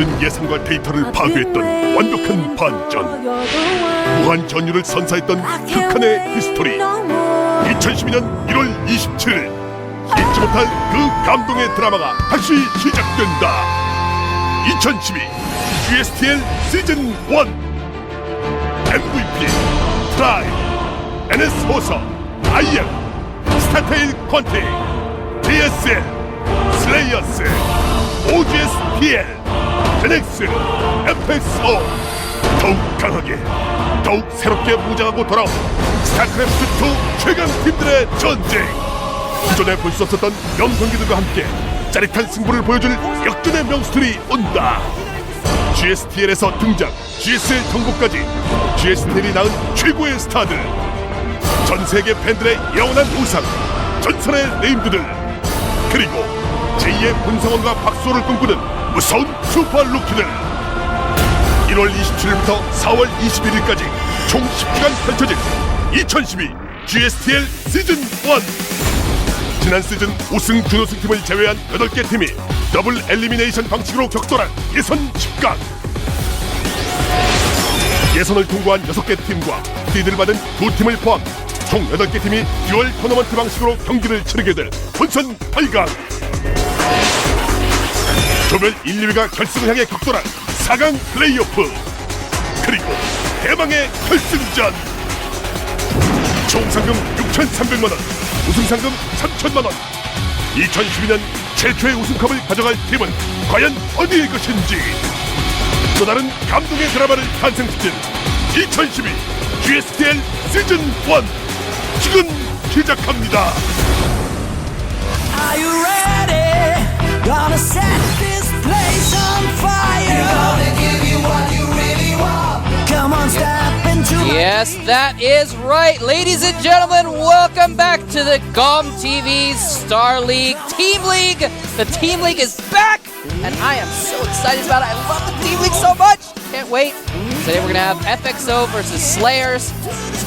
모든 예상과 데이터를 파괴했던 완벽한 반전, 무한 전율을 선사했던 극한의 히스토리. 2012년 1월 27일 잊지 못할 그 감동의 드라마가 다시 시작된다. 2012 GSTL 시즌 1 MVP 트라이, NS 호서, IM, 스타테일 퀀틱, GSL, 슬레이어스, GSTL, ZeNEX, FXO. 더욱 강하게, 더욱 새롭게 무장하고 돌아온 스타크래프트2 최강팀들의 전쟁. 기존에 볼 수 없었던 명성기들과 함께 짜릿한 승부를 보여줄 역전의 명수들이 온다. GSTL에서 등장 GSL 정복까지 GSTL이 낳은 최고의 스타들, 전세계 팬들의 영원한 우상, 전설의 네임드들, 그리고 제2의 본성원과 박수호를 꿈꾸는 무서운 슈퍼 루키들. 1월 27일부터 4월 21일까지 총 10주간 펼쳐진 2012 GSTL 시즌 1. 지난 시즌 우승 준우승 팀을 제외한 8개 팀이 더블 엘리미네이션 방식으로 격돌한 예선 10강. 예선을 통과한 6개 팀과 시드를 받은 2팀을 포함 총 8개 팀이 듀얼 토너먼트 방식으로 경기를 치르게 될 본선 8강. 조별 1, 2위가 결승을 향해 격돌한 4강 플레이오프, 그리고 대망의 결승전. 총 상금 6,300만원, 우승상금 3,000만원. 2012년 최초의 우승컵을 가져갈 팀은 과연 어디의 것인지. 또 다른 감동의 드라마를 탄생시킨 2012 GSTL 시즌 1 지금 시작합니다. Are you ready? Gonna set this place on fire. Gonna give you what you really want. Come on, step into my... Yes, that is right. Ladies and gentlemen, welcome back to the GOMTV Star League Team League. The Team League is back, and I am so excited about it. I love the Team League so much. Can't wait. Today we're going to have FXO versus Slayers.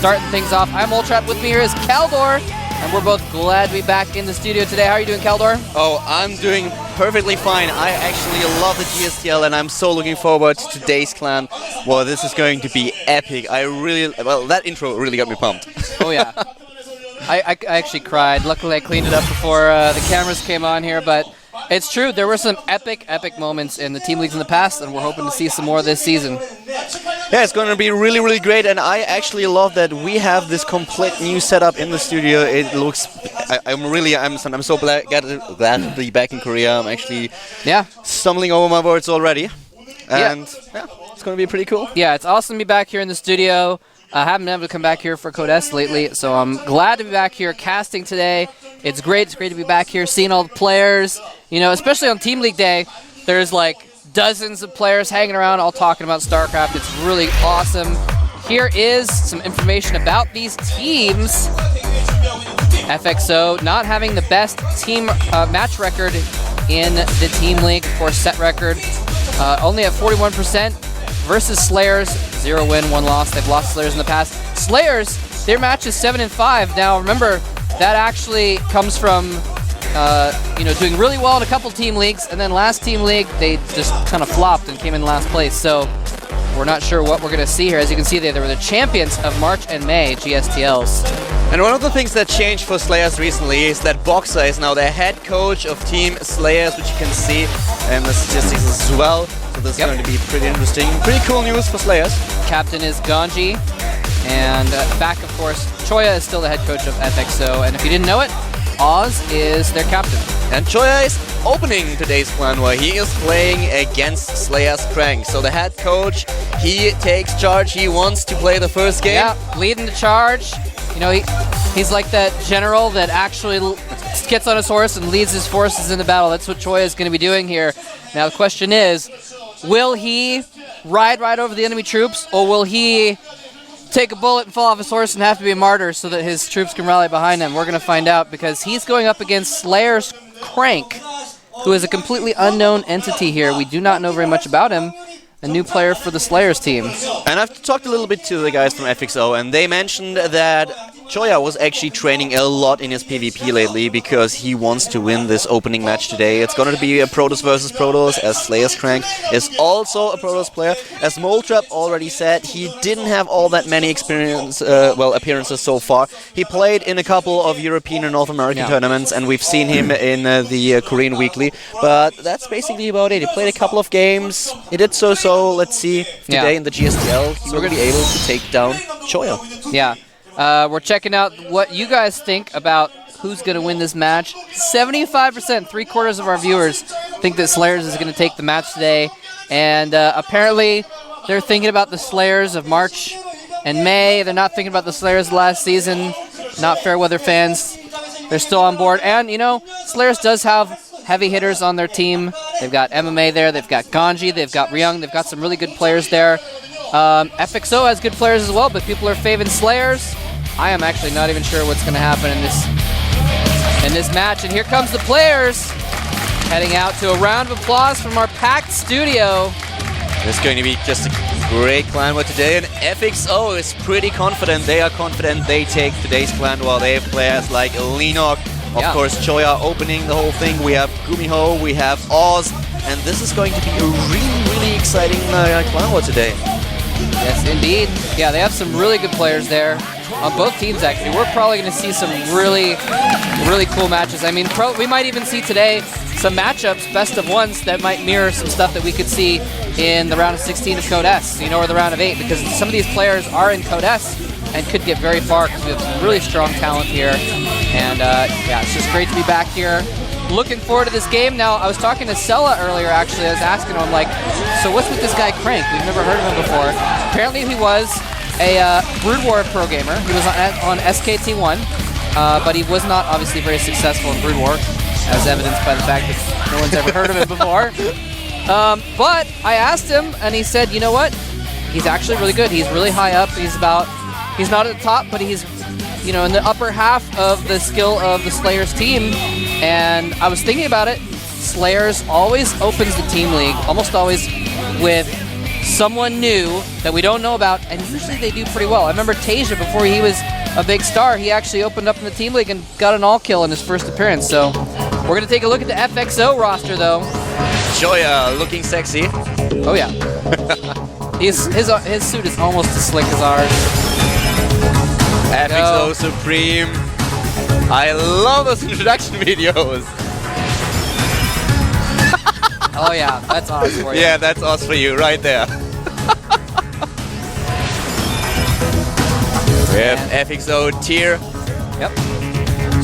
Starting things off, I'm Ultrap. With me here is Kaldor. And we're both glad to be back in the studio today. How are you doing, Kaldor? Oh, I'm doing perfectly fine. I actually love the GSTL, and I'm so looking forward to today's clan. Well, this is going to be epic. That intro really got me pumped. Oh, yeah. I actually cried. Luckily, I cleaned it up before the cameras came on here, but it's true. There were some epic moments in the team leagues in the past, and we're hoping to see some more this season. Yeah, it's going to be really, really great, and I actually love that we have this complete new setup in the studio. It looks... I'm so glad to be back in Korea. I'm actually stumbling over my words already. And it's going to be pretty cool. Yeah, it's awesome to be back here in the studio. I haven't been able to come back here for Code S lately, so I'm glad to be back here casting today. It's great to be back here, seeing all the players. You know, especially on Team League Day, there's like dozens of players hanging around all talking about StarCraft. It's really awesome. Here is some information about these teams. FXO not having the best team match record in the Team League, of course, set record. Only at 41% versus Slayers, 0 win, 1 loss. They've lost Slayers in the past. Slayers, their match is 7-5. Now, remember, that actually comes from doing really well in a couple team leagues, and then last team league, they just kind of flopped and came in last place. So we're not sure what we're going to see here. As you can see, they were the champions of March and May, GSTLs. And one of the things that changed for Slayers recently is that Boxer is now the head coach of Team Slayers, which you can see in the statistics as well. So this is going to be pretty interesting. Pretty cool news for Slayers. Captain is Ganji, and back, of course, Choya is still the head coach of FXO. And if you didn't know it, Oz is their captain. And Choya is opening today's clan where he is playing against Slayer's Crank. So the head coach, he takes charge. He wants to play the first game. Yeah, leading the charge. You know, he's like that general that actually gets on his horse and leads his forces in the battle. That's what Choya is going to be doing here. Now the question is, will he ride right over the enemy troops, or will he take a bullet and fall off his horse and have to be a martyr so that his troops can rally behind him? We're going to find out, because he's going up against Slayer's Crank, who is a completely unknown entity here. We do not know very much about him. A new player for the Slayers team. And I've talked a little bit to the guys from FXO, and they mentioned that Choya was actually training a lot in his PvP lately because he wants to win this opening match today. It's going to be a Protoss versus Protoss, as Slayer's Crank is also a Protoss player. As Moltrap already said, he didn't have all that many appearances so far. He played in a couple of European and North American tournaments, and we've seen him in the Korean Weekly, but that's basically about it. He played a couple of games, he did so. Let's see today in the GSTL, he will be able to take down Choya. Yeah. We're checking out what you guys think about who's going to win this match. 75%, 3/4 of our viewers think that Slayers is going to take the match today. And apparently they're thinking about the Slayers of March and May. They're not thinking about the Slayers last season. Not Fairweather fans. They're still on board. And, you know, Slayers does have heavy hitters on their team. They've got MMA there. They've got Ganji. They've got Ryung. They've got some really good players there. FXO has good players as well, but people are favoring Slayers. I am actually not even sure what's going to happen in this match. And here comes the players heading out to a round of applause from our packed studio. It's going to be just a great clan war today, and FXO is pretty confident. They are confident they take today's clan war. They have players like Lenok, of course Choya opening the whole thing. We have Gumiho, we have Oz, and this is going to be a really exciting clan war today. Yes, indeed. Yeah, they have some really good players there on both teams, actually. We're probably going to see some really cool matches. I mean, we might even see today some matchups, best of ones, that might mirror some stuff that we could see in the round of 16 of Code S, you know, or the round of 8, because some of these players are in Code S and could get very far because we have some really strong talent here. And yeah, it's just great to be back here. Looking forward to this game. Now, I was talking to Sella earlier, actually. I was asking him, like, so what's with this guy Crank? We've never heard of him before. Apparently, he was a Brood War pro gamer. He was on SKT1, but he was not obviously very successful in Brood War, as evidenced by the fact that no one's ever heard of him before. But I asked him, and he said, you know what? He's actually really good. He's really high up. He's not at the top, but he's, you know, in the upper half of the skill of the Slayers team. And I was thinking about it. Slayers always opens the team league, almost always, with someone new that we don't know about, and usually they do pretty well. I remember Tasia, before he was a big star, he actually opened up in the team league and got an all-kill in his first appearance. So we're going to take a look at the FXO roster, though. Choya looking sexy. Oh, yeah. his suit is almost as slick as ours. FXO Supreme. I love those introduction videos. Oh yeah, that's Oz for you. Yeah, that's Oz for you right there. We have FXO tier. Yep.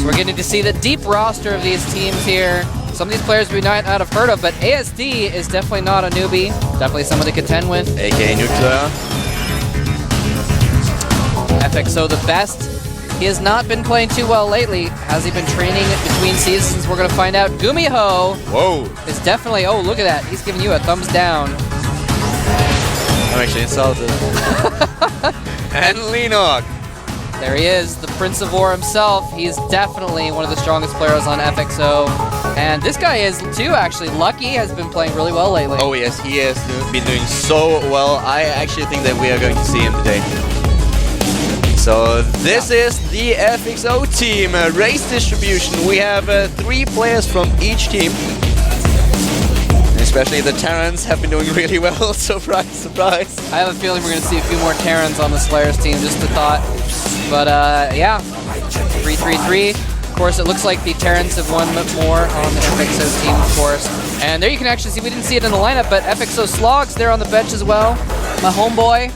So we're getting to see the deep roster of these teams here. Some of these players we might not have heard of, but ASD is definitely not a newbie. Definitely someone to contend with. AK Nuclear. FXO the best. He has not been playing too well lately. Has he been training between seasons? We're going to find out. Gumiho is definitely... Oh, look at that. He's giving you a thumbs down. I'm actually insulted. And Lenok. There he is, the Prince of War himself. He's definitely one of the strongest players on FXO. And this guy is, too, actually. Lucky has been playing really well lately. Oh, yes. He has been doing so well. I actually think that we are going to see him today. So this is the FXO team race distribution. We have 3 players from each team. Especially the Terrans have been doing really well. Surprise, surprise. I have a feeling we're going to see a few more Terrans on the Slayers team, just a thought. But yeah, 3-3-3. Of course, it looks like the Terrans have won more on the FXO team, of course. And there you can actually see, we didn't see it in the lineup, but FXO Slogs there on the bench as well. My homeboy.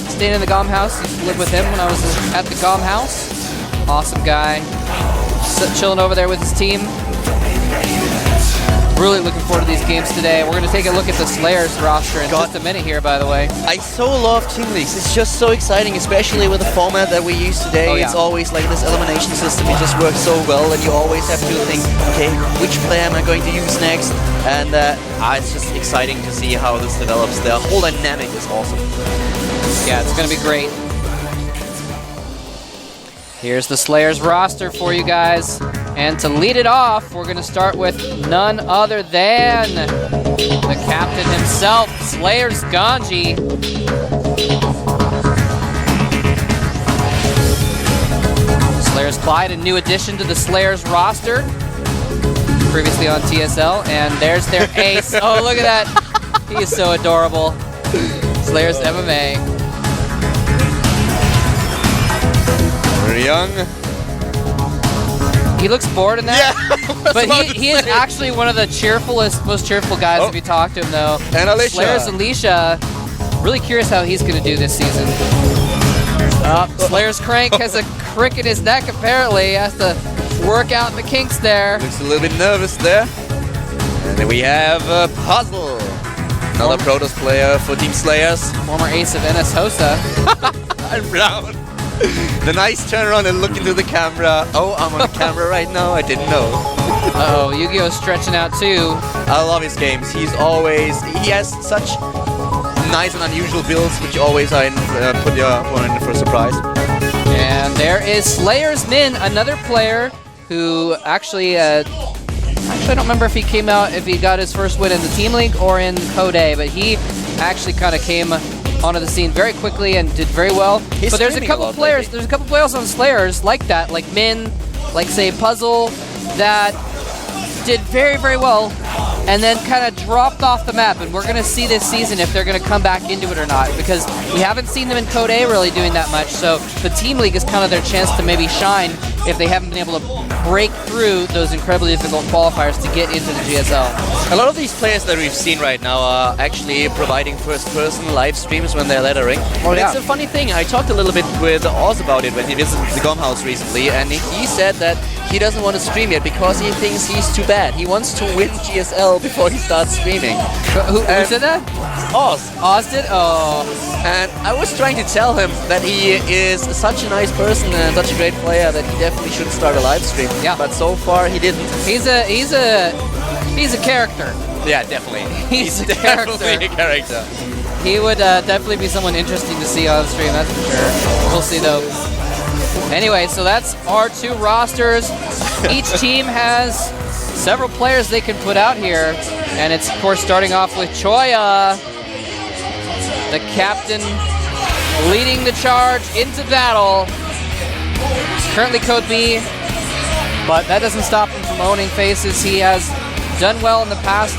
Staying in the GOM house. Used to live with him when I was at the GOM house. Awesome guy. Chilling over there with his team. Really looking forward to these games today. We're going to take a look at the Slayers roster in just a minute here, by the way. I so love team leagues. It's just so exciting, especially with the format that we use today. Oh, yeah. It's always like this elimination system. It just works so well, and you always have to think, okay, which player am I going to use next? And it's just exciting to see how this develops. The whole dynamic is awesome. Yeah, it's going to be great. Here's the Slayers roster for you guys. And to lead it off, we're going to start with none other than the captain himself, Slayers Ganji. Slayers Clyde, a new addition to the Slayers roster. Previously on TSL, and there's their ace. Oh, look at that. He is so adorable. Slayers MMA. Very young. He looks bored in that. Yeah, but he is actually one of the most cheerful guys if you talk to him, though. And Alicia. Slayers Alicia. Really curious how he's going to do this season. Slayers Crank has a crick in his neck, apparently. He has to work out the kinks there. Looks a little bit nervous there. And then we have Puzzle. Another Protoss player for Team Slayers. Former ace of NS Hosa. I'm Brown. The nice turn around and look into the camera. Oh, I'm on the camera right now. I didn't know. Uh-oh, Yu-Gi-Oh's stretching out too. I love his games. He has such nice and unusual builds, which always put your opponent for a surprise. And there is Slayers Min, another player who actually, I don't remember if he came out, if he got his first win in the Team League or in Code A, but he actually kind of came onto the scene very quickly and did very well. But there's a couple players, on Slayers like that, like Min, like say Puzzle, that did very, very well and then kind of dropped off the map, and we're going to see this season if they're going to come back into it or not, because we haven't seen them in Code A really doing that much, so the Team League is kind of their chance to maybe shine if they haven't been able to break through those incredibly difficult qualifiers to get into the GSL. A lot of these players that we've seen right now are actually providing first-person live streams when they're lettering. But it's a funny thing. I talked a little bit with Oz about it when he visited the GOM house recently, and he said that he doesn't want to stream yet because he thinks he's too bad. He wants to win GSL before he starts streaming. Who said that? Oz. Oz did? Oh. And I was trying to tell him that he is such a nice person and such a great player that he definitely should start a live stream. Yeah. But so far he didn't. He's a character. Yeah, definitely. He's definitely a character. He would definitely be someone interesting to see on stream, that's for sure. We'll see though. Anyway, so that's our two rosters. Each team has several players they can put out here. And it's, of course, starting off with Choya, the captain, leading the charge into battle. Currently Code B, but that doesn't stop him from owning faces. He has done well in the past.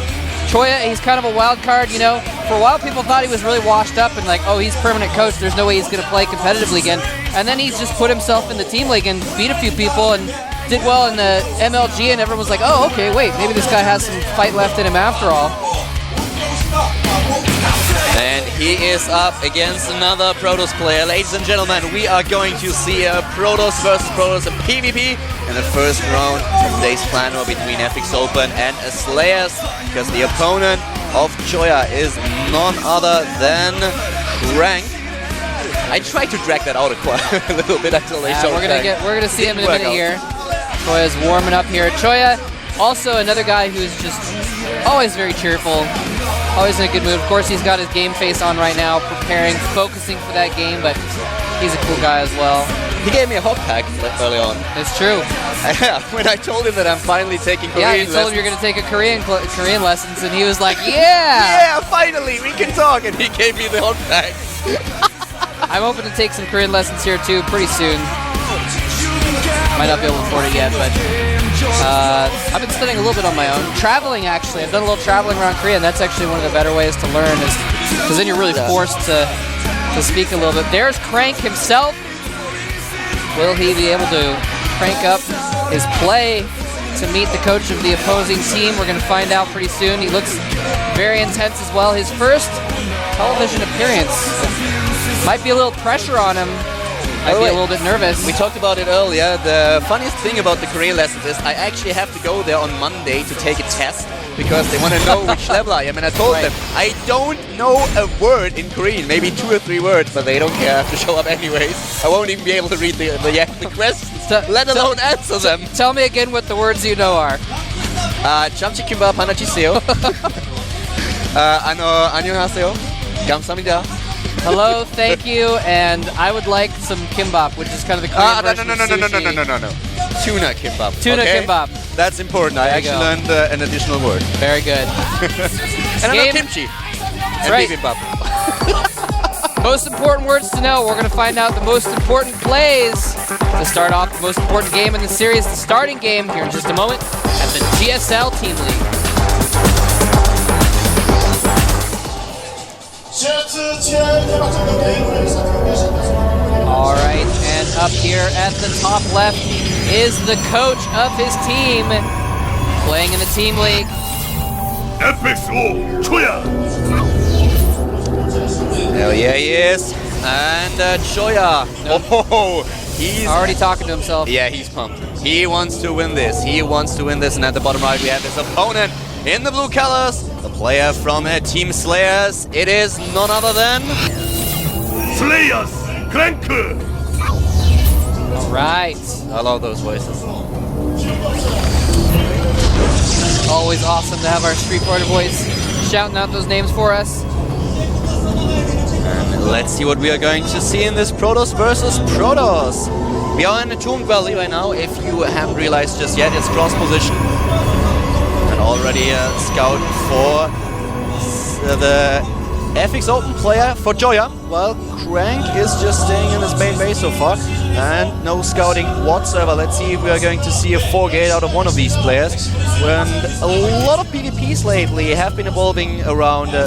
Choya, he's kind of a wild card, you know. For a while, people thought he was really washed up and like, oh, he's permanent coach. There's no way he's going to play competitively again. And then he's just put himself in the Team League and beat a few people and did well in the MLG, and everyone was like, oh, okay, wait, maybe this guy has some fight left in him after all. And he is up against another Protoss player. Ladies and gentlemen, we are going to see a Protoss versus Protoss PvP in the first round of today's plan war between FXOpen and Slayers, because the opponent of Choya is none other than Rank. I tried to drag that out a little bit until they showed we're gonna see him in a minute here. Choya's warming up here. Choya, also another guy who's just always very cheerful, always in a good mood. Of course, he's got his game face on right now, preparing, focusing for that game, but he's a cool guy as well. He gave me a hot pack early on. It's true. When I told him that I'm finally taking Korean lessons. Yeah, you told him you're going to take a Korean lessons, and he was like, yeah! Yeah, finally, we can talk, and he gave me the hot pack. I'm hoping to take some Korean lessons here, too, pretty soon. Might not be able to afford it yet, but I've been studying a little bit on my own. Traveling, actually. I've done a little traveling around Korea, and that's actually one of the better ways to learn, because then you're really forced to speak a little bit. There's Crank himself. Will he be able to crank up his play to meet the coach of the opposing team? We're going to find out pretty soon. He looks very intense as well. His first television appearance. Might be a little pressure on him. Might be a little bit nervous. We talked about it earlier. The funniest thing about the Korean lessons is I actually have to go there on Monday to take a test because they want to know which level I am. And I told them, I don't know a word in Korean, maybe 2 or 3 words, but they don't care. I have to show up anyways. I won't even be able to read the questions, let alone answer them. Tell me again what the words you know are. Jamchi kimbap 하나 주세요. 안녕하세요. 감사합니다. Hello, thank you, and I would like some kimbap, which is kind of the Korean version of sushi. No. Tuna kimbap. Tuna kimbap. That's important. I actually learned an additional word. Very good. And I know kimchi. And right. bibimbap. Most important words to know. We're going to find out the most important plays to start off the most important game in the series, the starting game, here in just a moment at the GSL Team League. All right, and up here at the top left is the coach of his team, playing in the Team League. FXO Choya. Hell yeah, he is. And Choya. Oh, he's Already talking to himself. Yeah, he's pumped. He wants to win this. He wants to win this. And at the bottom right, we have his opponent in the blue colors, the player from Team Slayers. It is none other than Slayers Crank. All right. I love those voices. Always awesome to have our Street Fighter boys shouting out those names for us. And let's see what we are going to see in this Protoss versus Protoss. We are in the Tomb Valley right now. If you haven't realized just yet, it's cross position. And already a scout for the FXOpen player for Joya, while Crank is just staying in his main base so far. And no scouting whatsoever. Let's see if we are going to see a 4-gate out of one of these players. And a lot of PvPs lately have been evolving around 3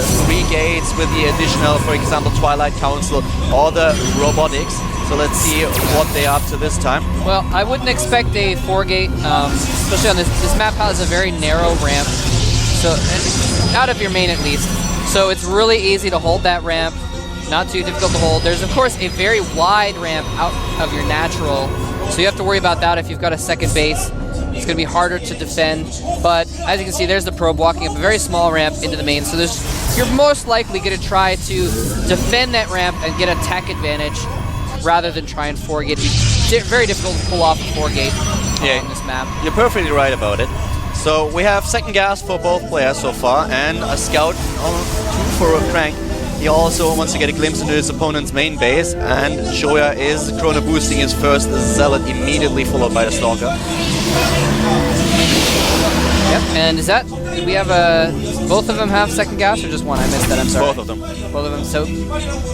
gates with the additional, for example, Twilight Council or the robotics. So let's see what they are up to this time. Well, I wouldn't expect a 4-gate, especially on this map has a very narrow ramp. So, and out of your main at least. So it's really easy to hold that ramp. Not too difficult to hold. There's, of course, a very wide ramp out of your natural, so you have to worry about that if you've got a second base. It's going to be harder to defend, but as you can see, there's the probe walking up a very small ramp into the main, so you're most likely going to try to defend that ramp and get attack advantage rather than try and 4-gate. It's very difficult to pull off a 4-gate on this map. You're perfectly right about it. So we have second gas for both players so far, and a scout on 2 for a Crank. He also wants to get a glimpse into his opponent's main base, and Choya is chrono boosting his first Zealot, immediately followed by the Stalker. Yep, and is that, do we have both of them have second gas or just one? I missed that, I'm sorry. Both of them. Both of them,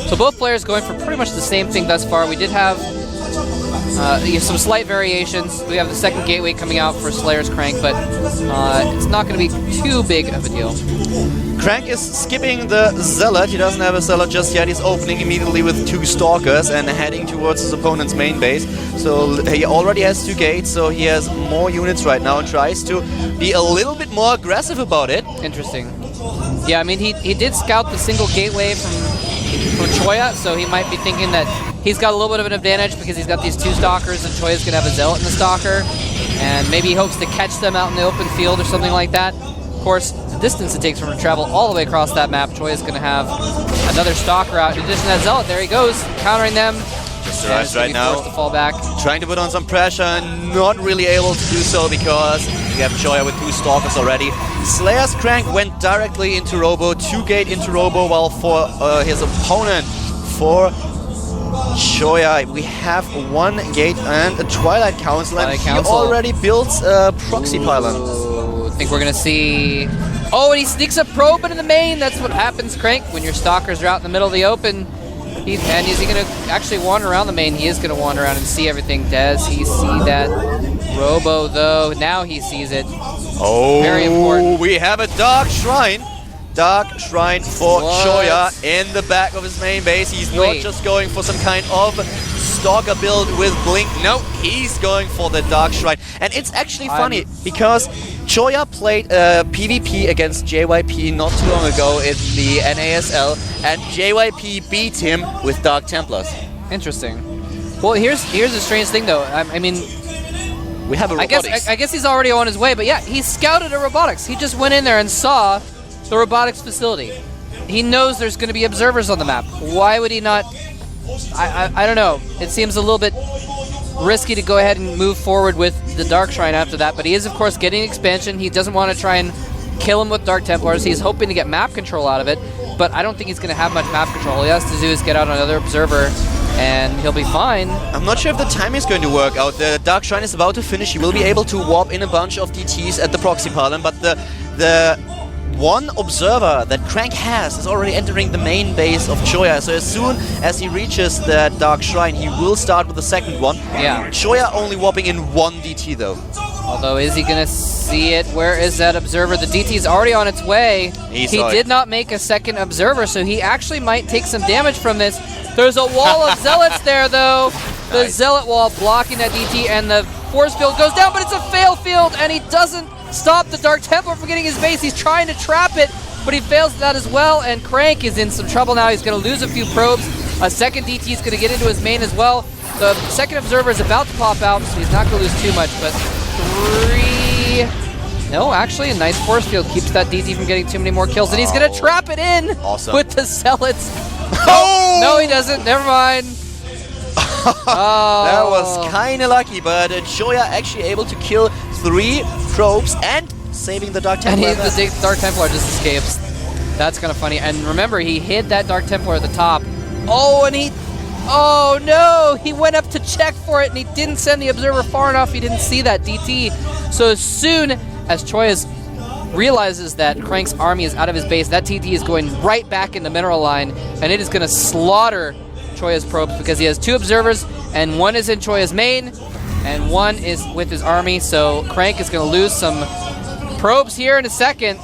so both players going for pretty much the same thing thus far. We did have some slight variations. We have the second gateway coming out for Slayer's Crank, but it's not going to be too big of a deal. Crank is skipping the Zealot. He doesn't have a Zealot just yet. He's opening immediately with 2 Stalkers and heading towards his opponent's main base. So he already has 2 gates, so he has more units right now and tries to be a little bit more aggressive about it. Interesting. Yeah, I mean, he did scout the single gateway from Choya, so he might be thinking that he's got a little bit of an advantage because he's got these 2 Stalkers and Choya's going to have a Zealot in the Stalker. And maybe he hopes to catch them out in the open field or something like that. Of course, the distance it takes for him to travel all the way across that map, Choya's going to have another Stalker out. In addition to that Zealot, there he goes, countering them. Just arrives right now, forced to fall back. Trying to put on some pressure, not really able to do so because we have Choya with 2 Stalkers already. Slayer's Crank went directly into Robo, 2-gate into Robo, while for his opponent, for Choya, we have 1 gate and a Twilight Council, and he already builds a proxy pylon. I think we're going to see... Oh, and he sneaks a probe into the main. That's what happens, Crank, when your Stalkers are out in the middle of the open. And is he going to actually wander around the main? He is going to wander around and see everything. Does he see that Robo, though? Now he sees it. Oh, very important. We have a Dark Shrine. Dark Shrine for Choya in the back of his main base. He's not just going for some kind of Stalker build with Blink. No, he's going for the Dark Shrine. And it's actually funny because Choya played PvP against JYP not too long ago in the NASL, and JYP beat him with Dark Templars. Interesting. Well, here's the strange thing, though. I mean, we have a robotics. I guess he's already on his way, but yeah, he scouted a robotics. He just went in there and saw the robotics facility. He knows there's going to be observers on the map. Why would he not? I don't know. It seems a little bit risky to go ahead and move forward with the Dark Shrine after that, but he is, of course, getting expansion. He doesn't want to try and kill him with Dark Templars. He's hoping to get map control out of it, but I don't think he's going to have much map control. All he has to do is get out another observer, and he'll be fine. I'm not sure if the timing is going to work out. The Dark Shrine is about to finish. He will be able to warp in a bunch of DTs at the proxy pylon, but the one observer that Crank has is already entering the main base of Choya. So as soon as he reaches the Dark Shrine, he will start with the second one. Yeah. Choya only whopping in one DT though. Although, is he going to see it? Where is that observer? The DT is already on its way. He did not make a second observer, so he actually might take some damage from this. There's a wall of zealots there, though. The zealot wall blocking that DT, and the force field goes down, but it's a fail field, and he doesn't stop the Dark Templar from getting his base. He's trying to trap it, but he fails that as well, and Crank is in some trouble now. He's going to lose a few probes. A second DT is going to get into his main as well. The second observer is about to pop out, so he's not going to lose too much, but 3... No, actually, a nice force field keeps that DT from getting too many more kills, and he's going to trap it in with the zealots. Oh! No, he doesn't. Never mind. That was kind of lucky, but Choya actually able to kill 3 probes and saving the Dark Templar. And the Dark Templar just escapes. That's kind of funny. And remember, he hid that Dark Templar at the top. Oh, and he... Oh, no! He went up to check for it, and he didn't send the observer far enough. He didn't see that DT. So as soon as Choya realizes that Crank's army is out of his base, that TT is going right back in the mineral line, and it is going to slaughter Choya's probes because he has 2 observers, and 1 is in Choya's main, and 1 is with his army. So Crank is going to lose some probes here in a second.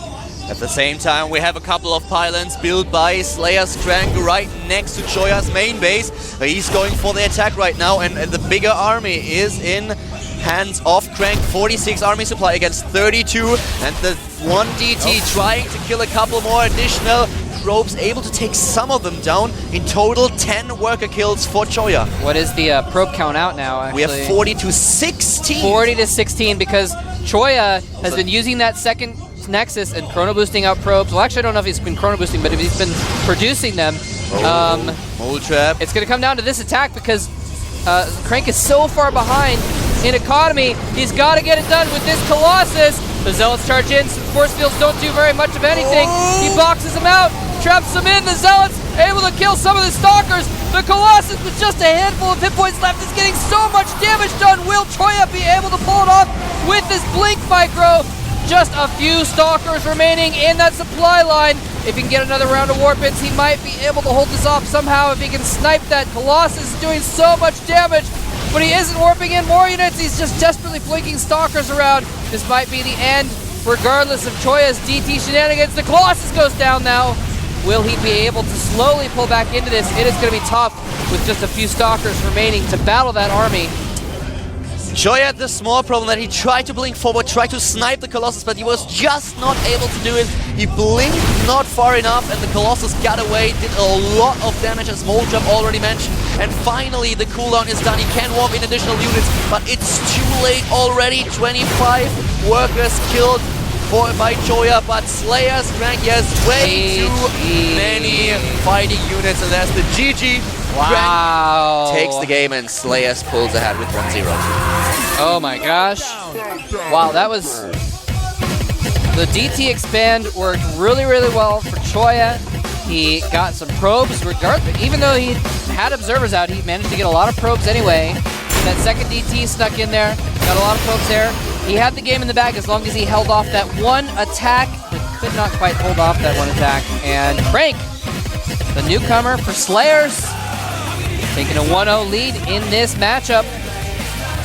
At the same time, we have a couple of pylons built by Slayer's Crank right next to Choya's main base. He's going for the attack right now, and the bigger army is in hands of Crank. 46 army supply against 32, and the 1 DT trying to kill a couple more additional probes, able to take some of them down. In total, 10 worker kills for Choya. What is the probe count out now, actually? We have 40 to 16. 40 to 16 because Choya has been using that second Nexus and chrono boosting out probes. Well, actually, I don't know if he's been chrono boosting, but if he's been producing them, Mole trap. It's going to come down to this attack because Crank is so far behind in economy. He's got to get it done with this Colossus. The Zealots charge in. Some force fields don't do very much of anything. He boxes them out, traps them in. The Zealots able to kill some of the Stalkers. The Colossus with just a handful of hit points left is getting so much damage done. Will Choya be able to pull it off with this Blink Micro? Just a few Stalkers remaining in that supply line. If he can get another round of Warpins, he might be able to hold this off somehow. If he can snipe that, Colossus is doing so much damage, but he isn't warping in more units. He's just desperately blinking Stalkers around. This might be the end, regardless of Choya's DT shenanigans. The Colossus goes down now. Will he be able to slowly pull back into this? It is going to be tough with just a few Stalkers remaining to battle that army. Choya had this small problem that he tried to blink forward, tried to snipe the Colossus, but he was just not able to do it. He blinked not far enough, and the Colossus got away, did a lot of damage, as Moltrap already mentioned. And finally, the cooldown is done. He can warp in additional units, but it's too late already. 25 workers killed by Choya, but Slayer's Crank has way too many fighting units, and that's the GG. Wow. Crank takes the game, and Slayers pulls ahead with 1-0. Oh my gosh. Wow, that was... The DT expand worked really, really well for Choya. He got some probes, regardless. Even though he had observers out, he managed to get a lot of probes anyway. That second DT snuck in there, got a lot of probes there. He had the game in the bag as long as he held off that one attack, but could not quite hold off that one attack. And Crank, the newcomer for Slayers, taking a 1-0 lead in this matchup.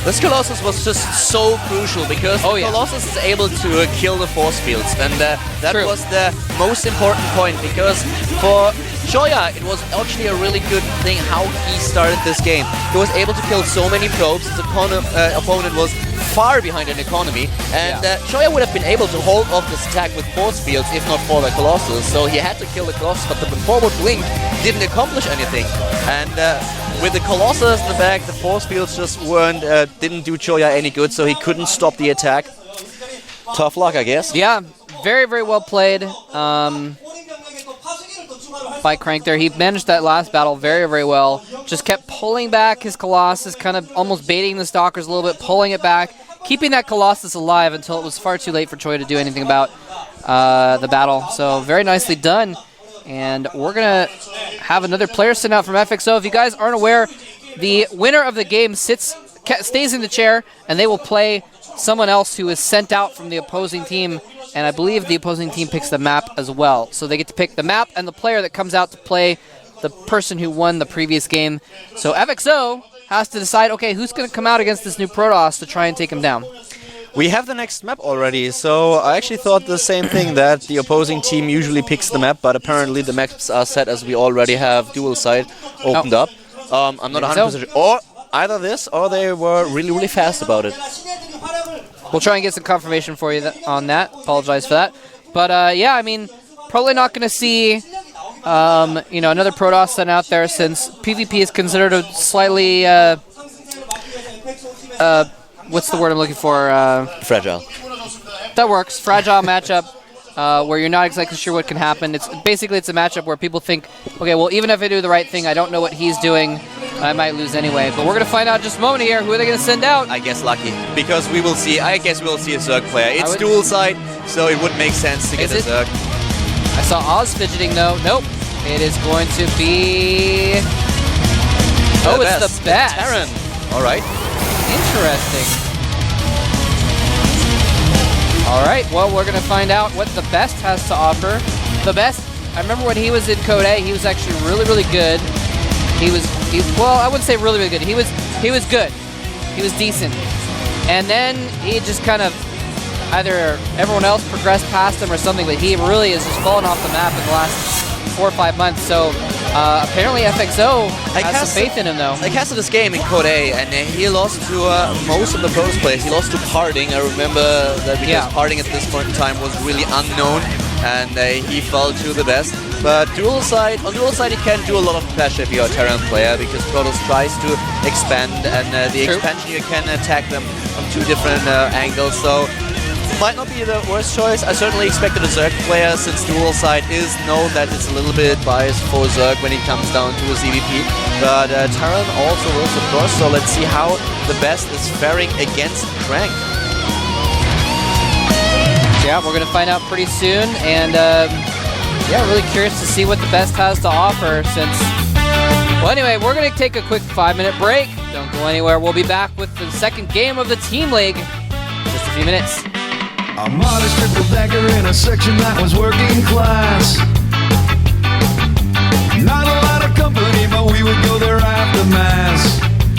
This Colossus was just so crucial because the Colossus is able to kill the force fields, and that was the most important point, because for Choya it was actually a really good thing how he started this game. He was able to kill so many probes. His opponent was far behind in economy, and Choya would have been able to hold off this attack with force fields if not for the Colossus. So he had to kill the Colossus, but the forward blink didn't accomplish anything. And with the Colossus in the back, the force fields just didn't do Choya any good, so he couldn't stop the attack. Tough luck, I guess. Yeah, very, very well played by Crank there. He managed that last battle very, very well. Just kept pulling back his Colossus, kind of almost baiting the Stalkers a little bit, pulling it back, keeping that Colossus alive until it was far too late for Choya to do anything about the battle. So very nicely done. And we're going to have another player sent out from FXO. If you guys aren't aware, the winner of the game stays in the chair, and they will play someone else who is sent out from the opposing team and I believe the opposing team picks the map as well. So they get to pick the map and the player that comes out to play the person who won the previous game. So FXO has to decide, okay, who's going to come out against this new Protoss to try and take him down. We have the next map already, so I actually thought the same thing, that the opposing team usually picks the map, but apparently the maps are set as we already have dual site opened up. I'm not 100% sure. Or either this, or they were really, really fast about it. We'll try and get some confirmation for you on that. Apologize for that. But yeah, I mean, probably not going to see you know, another Protoss sent out there, since PvP is considered a slightly what's the word I'm looking for? Fragile. That works. Fragile matchup where you're not exactly sure what can happen. It's basically, it's a matchup where people think, okay, well, even if I do the right thing, I don't know what he's doing. I might lose anyway. But we're going to find out in just a moment here. Who are they going to send out? I guess Lucky, because we will see. I guess we will see a Zerg player. It's dual side, so it would make sense to get a Zerg. I saw Oz fidgeting though. Nope. It is going to be. Oh, it's the best. Terran. All right. Interesting. Alright, well, we're going to find out what the best has to offer. The best, I remember when he was in Code A, he was actually really, really good. Well, I wouldn't say really, really good. He was good. He was decent. And then he just kind of, either everyone else progressed past him or something, but he really has just fallen off the map in the last 4 or 5 months. So apparently FXO has some faith in him, though. I casted this game in Code A, and he lost to most of the pros players. He lost to Parting. I remember that, because Parting at this point in time was really unknown, and he fell to the best. But on dual side, you can do a lot of pressure if you're a Terran player, because Protoss tries to expand, and the expansion, you can attack them from 2 different angles. So might not be the worst choice. I certainly expected a Zerg player, since dual side is known that it's a little bit biased for Zerg when it comes down to a ZVP. But Terran also works, of course, so let's see how the best is faring against Crank. Yeah, we're going to find out pretty soon, and yeah, really curious to see what the best has to offer, since... Well, anyway, we're going to take a quick 5-minute break. Don't go anywhere. We'll be back with the second game of the Team League in just a few minutes. A modest triple decker in a section that was working class.